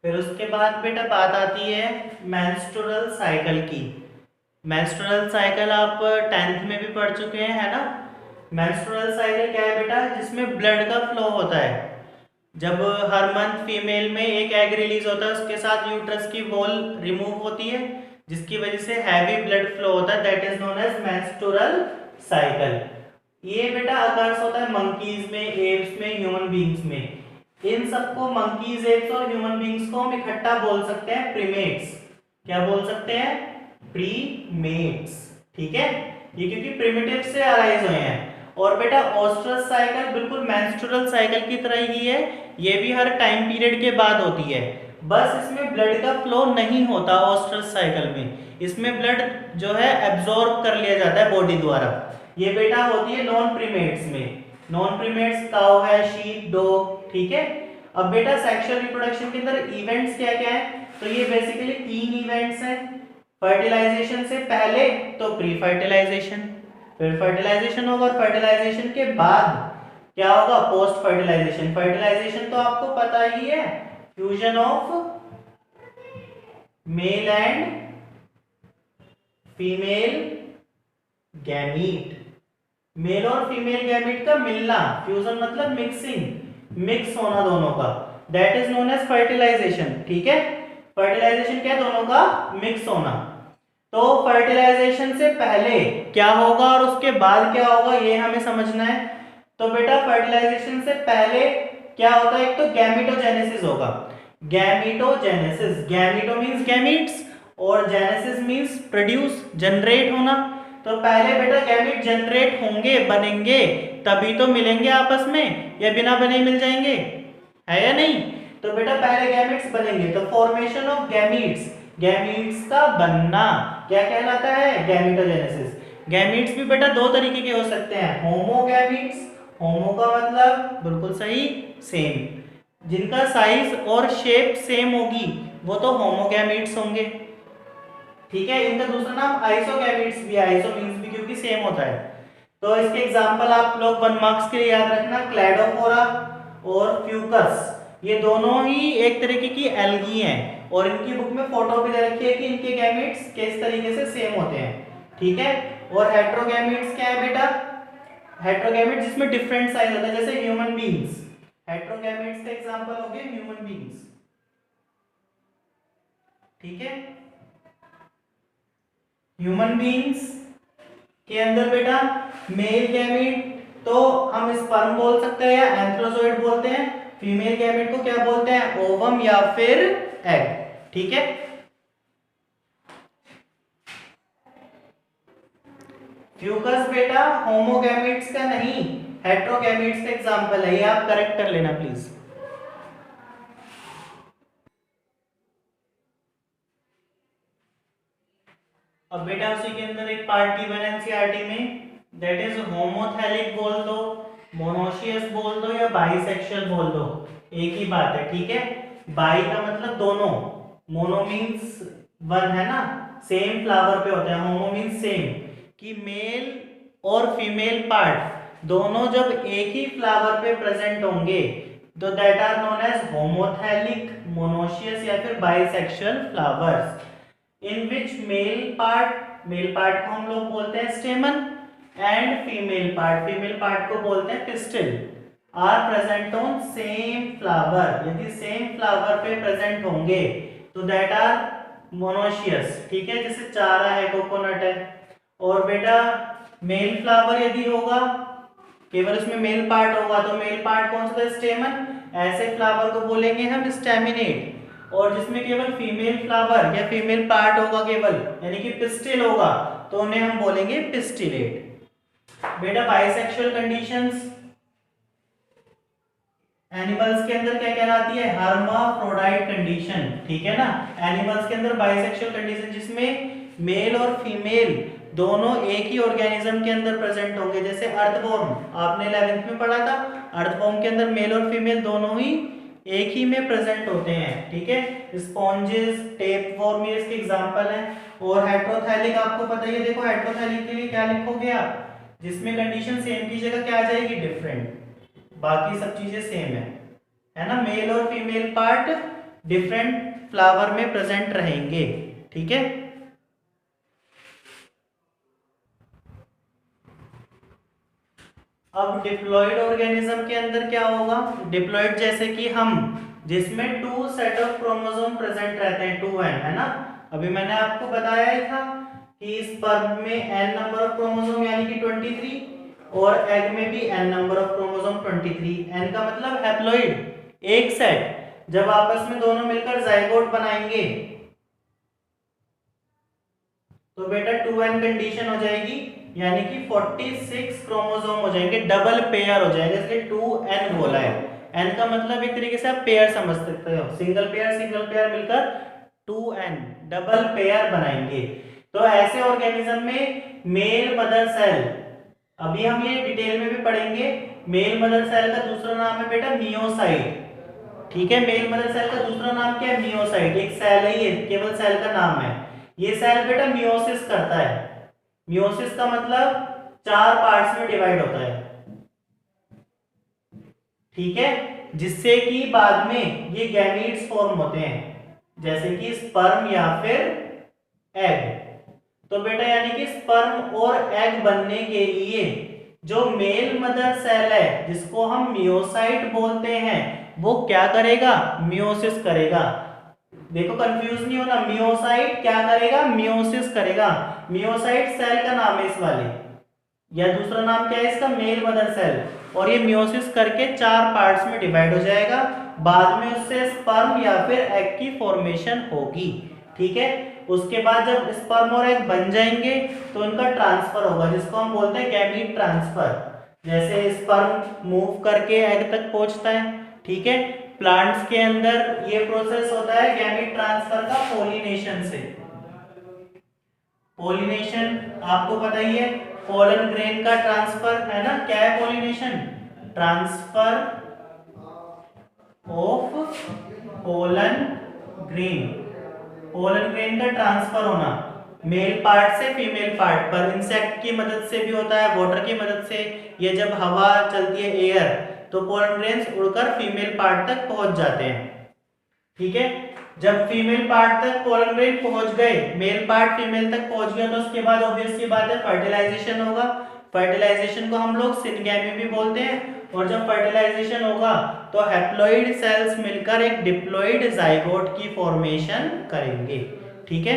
फिर उसके बाद बेटा बात आती है मेंस्ट्रुअल साइकिल की। मेंस्ट्रुअल साइकिल आप 10th में भी पढ़ चुके हैं, है ना। मेंस्ट्रुअल साइकिल क्या है बेटा, जिसमें ब्लड का फ्लो होता है। जब हर मंथ फीमेल में एक एग रिलीज होता है, उसके साथ यूट्रस की वॉल रिमूव होती है, जिसकी वजह से हैवी ब्लड फ्लो होता है, that is known as menstrual cycle. ये बेटा अकर्स होता है मंकीज में, एप्स में, ह्यूमन बींग्स में। इन सबको मंकीज, एप्स और ह्यूमन बींग्स को हम इकट्ठा बोल सकते हैं प्रीमेट्स। क्या बोल सकते हैं? प्रीमेट्स। ठीक है, ये क्योंकि प्रिमिटिव से अराइज हुए हैं। और बेटा ओस्ट्रस साइकिल बिल्कुल मेंस्ट्रुअल साइकिल की तरह ही है, ये भी हर टाइम पीरियड के बाद होती है। बस इसमें ब्लड का फ्लो नहीं होता ओस्ट्रस साइकिल में, इसमें ब्लड जो है एब्जॉर्ब कर लिया जाता है बॉडी द्वारा। ये बेटा होती है नॉन प्रीमेट्स में। नॉन प्रीमेट्स काउ है, शीप, डॉग। ठीक है, अब बेटा सेक्सुअल रिप्रोडक्शन के अंदर इवेंट्स क्या क्या है, तो ये बेसिकली 3 इवेंट्स हैं। फर्टिलाइजेशन से पहले तो प्री फर्टिलाइजेशन, फिर फर्टिलाइजेशन होगा, और फर्टिलाइजेशन के बाद क्या होगा? Post fertilisation. फर्टिलाइजेशन तो आपको पता ही है, fusion of male and female gamete. Male और फीमेल गैमीट का मिलना, फ्यूजन मतलब मिक्सिंग, मिक्स होना दोनों का, that is known as fertilization. ठीक है, फर्टिलाइजेशन क्या है? दोनों का मिक्स होना। तो फर्टिलाइजेशन से पहले क्या होगा और उसके बाद क्या होगा, ये हमें समझना है। तो बेटा फर्टिलाइजेशन से पहले क्या होता है? एक तो गैमीटोजेनेसिस होगा। गैमीटोजेनेसिस, गैमीटो मींस गैमीट्स और जेनेसिस मींस प्रोड्यूस, जनरेट होना। तो पहले बेटा गैमीट जनरेट होंगे, बनेंगे, तभी तो मिलेंगे आपस में, या बिना बने ही मिल जाएंगे, है या नहीं? तो बेटा पहले गैमीट्स बनेंगे, तो फॉर्मेशन ऑफ गैमीट्स, गैमीट्स का बनना क्या कहलाता है? गैमीटोजेनेसिस। गैमीट्स भी बेटा दो तरीके के हो सकते हैं, होमोगैमीट्स, होमो का मतलब बिल्कुल सही, सेम, जिनका साइज और शेप सेम होगी वो तो होमोगैमीट्स होंगे। ठीक है, इनका दूसरा नाम आइसोगैमीट्स भी है, आइसो मींस भी क्योंकि सेम होता है। तो इसके एग्जांपल आप लोग 1 मार्क्स के लिए याद रखना, क्लैडोफोरा और फ्यूकस, ये दोनों ही एक तरीके की एल्गी हैं, और इनकी बुक में फोटो भी दे रखी है कि इनके गैमीट्स किस तरीके से सेम होते हैं। ठीक है, और हेट्रोगैमीट्स क्या है बेटा? हेट्रोगैमीट्स जिसमें डिफरेंट साइज होता है, जैसे ह्यूमन बींग्स। हेट्रोगैमीट्स का एग्जांपल हो गए ह्यूमन बींग्स। ठीक है, ह्यूमन बींग्स के अंदर बेटा मेल गैमीट तो हम स्पर्म बोल सकते हैं या एंथ्रोजोइड बोलते हैं, फीमेल गैमीट को क्या बोलते हैं? ओवम या फिर एग। ठीक है, फ्यूकस बेटा होमोगैमीट्स का नहीं, हेट्रोगैमीट्स का एग्जांपल है, ये आप करेक्ट कर लेना प्लीज। अब बेटा उसी के अंदर एक पार्ट गिवन एनसीईआरटी में, दैट इज होमोथैलिक बोल दो, मोनोशियस बोल दो या बाइसेक्सुअल बोल दो, एक ही बात है। ठीक है, बाई का मतलब दोनों, मोनो मींस वन, है ना, सेम फ्लावर पे होते हैं, होमो मींस सेम, कि मेल और फीमेल पार्ट दोनों जब एक ही फ्लावर पे प्रेजेंट होंगे तो that are known as homothallic, monoecious या फिर bisexual flowers, in which male part को हम लोग बोलते हैं स्टेमन, एंड फीमेल पार्ट को बोलते हैं pistil, are present on same flower. यदि सेम फ्लावर पे प्रेजेंट होंगे तो दैट आर मोनोशियस। ठीक है, जैसे चारा है, कोकोनट है। और बेटा मेल फ्लावर यदि होगा, केवल उसमें मेल पार्ट होगा, तो मेल पार्ट कौन सा था? स्टेमन, ऐसे फ्लावर को बोलेंगे हम स्टेमिनेट। और जिसमें केवल फीमेल फ्लावर या फीमेल पार्ट होगा केवल, यानी कि पिस्टिल होगा, तो उन्हें हम बोलेंगे पिस्टिलेट। बेटा बाइसेक्सुअल कंडीशंस एनिमल्स के अंदर क्या कहलाती है? Hermaphrodite condition. ठीक है ना, एनिमल्स के अंदर बाइसेक्सुअल कंडीशन जिसमें मेल और फीमेल दोनों एक ही ऑर्गेनिज्म के अंदर प्रेजेंट होंगे, जैसे अर्थवॉर्म, आपने 11th में पढ़ा था, अर्थवॉर्म के अंदर मेल और फीमेल दोनों ही एक ही में प्रेजेंट होते हैं। ठीक है, स्पॉन्जेस, टेपवॉर्म ये इसके एग्जांपल हैं। और हेट्रोथैलिक आपको पता ही है, देखो हेट्रोथैलिक के लिए क्या लिखोगे आप, जिसमें कंडीशन सेम की जगह क्या आ जाएगी? डिफरेंट, बाकी सब चीजें सेम है ना, मेल और फीमेल पार्ट डिफरेंट फ्लावर में प्रेजेंट रहेंगे। ठीक है, अब डिप्लॉइड ऑर्गेनिज्म के अंदर क्या होगा? डिप्लॉइड जैसे कि हम, जिसमें 2 सेट ऑफ क्रोमोसोम प्रेजेंट रहते हैं, 2n, है ना। अभी मैंने आपको बताया ही था कि स्पर्म में n नंबर ऑफ क्रोमोसोम यानी कि 23, और एग में भी n number of chromosome 23। n का मतलब हैप्लॉइड, एक सेट। जब आपस में दोनों मिलकर जाइगोट बनाएंगे तो बेटा 2n कंडीशन हो जाएगी, यानी कि 46 क्रोमोसोम हो जाएंगे, डबल पेयर हो जाएगा, इसलिए 2n बोला है। n का मतलब एक तरीके से आप पेयर समझ सकते हो, सिंगल पेयर मिलकर 2n डबल पेयर बनाएंगे। तो ऐसे ऑर्गेनिज्म में मेल मदर सेल, अभी हम ये डिटेल में भी पढ़ेंगे, मेल मदर सेल का दूसरा नाम है बेटा मियोसाइट। ठीक है, मेल मदर सेल का दूसरा नाम क्या है? मियोसाइट। एक सेल है ये, केवल सेल का नाम है। ये सेल बेटा मियोसिस करता है। मियोसिस का मतलब 4 पार्ट्स में डिवाइड होता है। ठीक है, जिससे कि बाद में ये गैमीट्स फॉर्म होते हैं, जैसे कि स्पर्म या फिर एग। तो बेटा यानी कि स्पर्म और एग बनने के लिए जो मेल मदर सेल है, जिसको हम मियोसाइट बोलते हैं, वो क्या करेगा? मियोसिस करेगा। देखो कंफ्यूज नहीं होना, मियोसाइट क्या करेगा? मियोसिस करेगा। मियोसाइट सेल का नाम है इस वाले, या दूसरा नाम क्या है इसका? Male mother cell. और ये मियोसिस करके 4 पार्ट्स में डिवाइड हो जाएगा, बाद में उससे स्पर्म या फिर एग की फॉर्मेशन होगी। ठीक है, उसके बाद जब स्पर्म और एग बन जाएंगे तो उनका ट्रांसफर होगा, जिसको हम बोलते हैं गैमीट ट्रांसफर। जैसे स्पर्म मूव करके एग तक पहुंचता है, ठीक है, प्लांट्स के अंदर ये प्रोसेस होता है गैमीट ट्रांसफर का पॉलिनेशन से। पॉलिनेशन आपको पता ही है, पोलन ग्रेन का ट्रांसफर है ना। क्या है pollination? Transfer of pollen grain, pollen grain का ट्रांसफर होना मेल पार्ट से फीमेल पार्ट पर। इंसेक्ट की मदद से भी होता है, वाटर की मदद से। ये जब हवा चलती है, एयर, तो पोलन ग्रेन्स उड़कर फीमेल पार्ट तक पहुंच जाते हैं। ठीक है, जब फीमेल पार्ट तक पोलन ग्रेन पहुंच गए, मेल पार्ट फीमेल तक पहुंच गया, तो उसके बाद ऑब्वियस सी बात है फर्टिलाइजेशन होगा। फर्टिलाइजेशन को हम लोग सिनगैमी भी बोलते हैं। और जब फर्टिलाइजेशन होगा तो हैप्लॉइड सेल्स मिलकर एक डिप्लॉइड जाइगोट की फॉर्मेशन करेंगे। ठीक है,